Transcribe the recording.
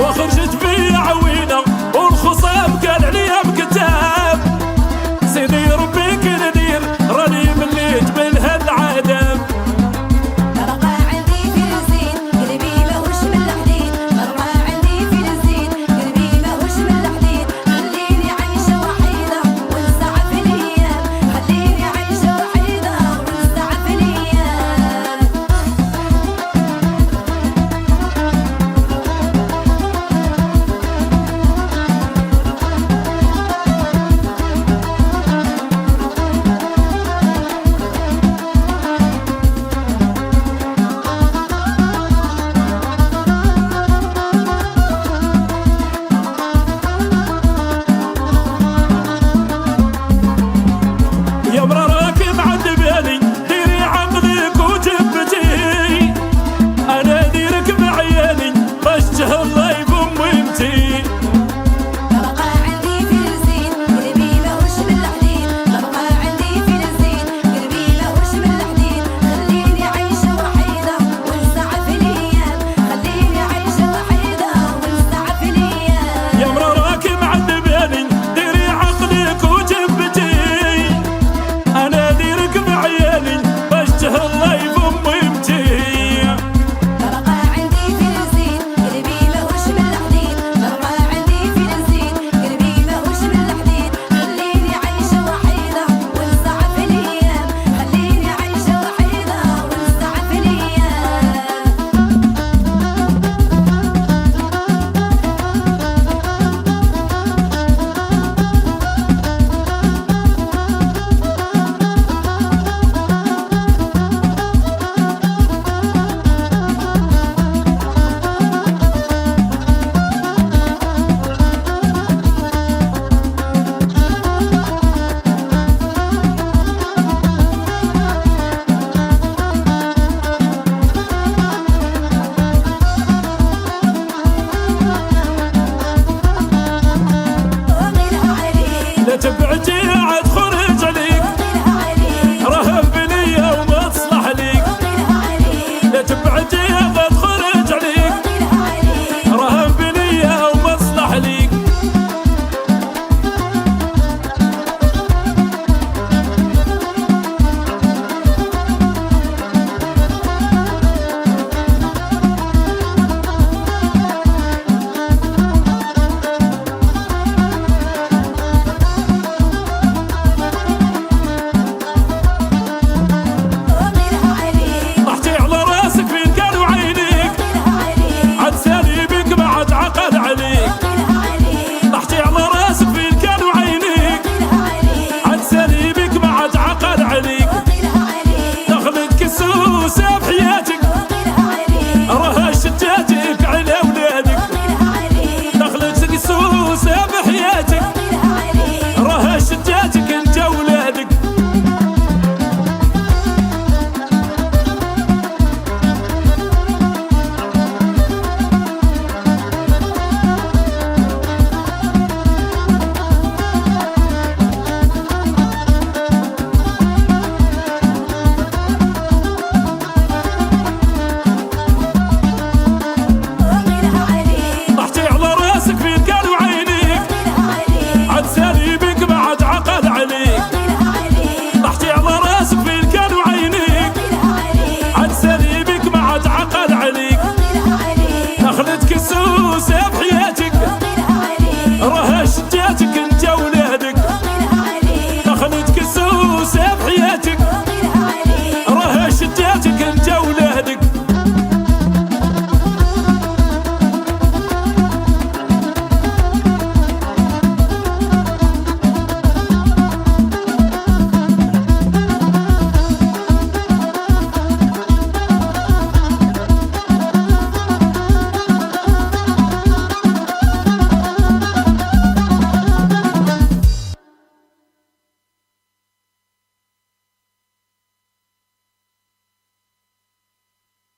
وخرجت بيا عوينة والخصام قال عليا بكتاب. سيدي ربي كندير راني مليت من هالعذاب. رقع عندي في الزين قلبي ماهوش من الحديد، رقع عندي في الزين قلبي ماهوش من الحديد. خليني عايشة وحيدة ونسعى في الايام، خليني عايشة وحيدة ونسعى في الايام. يا مرا راكي معذباني ديري عقلك وجبتي، انا ديرك بعيالي بشجه الله يفم ويمتي. رقع عندي في الزين قلبي ماهوش من الحديد، رقع عندي في الزين قلبي ماهوش من الحديد. خليني عايشة وحيدة ونسعى في الايام، خليني عايشة وحيدة ونسعى في الايام. يا مرا راكي معذباني ديري عقلك وجبتي، انا ديرك بعيالي بشجه الله يفم ويمتي. رقع عندي في الزين قلبي ماهوش من الحديد، رقع عندي في الزين قلبي ماهوش من الحديد. خليني عايشة وحيدة ونسعى في الايام، خليني عايشة وحيدة ونسعى في الايام. وقيلها عليك لا تبعدي عاد خرج عليك، وقيلها عليك رهب بنية وما تصلح ليك. وقيلها عليك لا تبعدي عاد خرج عليك، وقيلها عليك. رهب بنية وما تصلح ليك. وقيلها عليك طحتي على راسك فين كانوا عينيك، وقيلها عليك عاد سالي بك ما عاد عقد عليك. وقيلها عليك طحتي على راسك فين كانوا عينيك، وقيلها عليك عاد سالي بك ما عاد عقد عليك. وقيلها عليك دخلت كسوسة بحياتك وقيلها عليك راها شتاتك على ولادك. وقيلها عليك دخلت كسوسة بحياتك وقيلها عليك راها شتاتك انت ولادك. وقيلها عليك طحتي على راسك فين كانوا عينيك، وقيلها عليك عاد سالي بك ما عاد عقد عليك. وقيلها عليك طحتي على راسك فين كانوا عينيك، وقيلها عليك عاد سالي بك ما عاد عقد عليك. وقيلها عليك دخلت كسوسة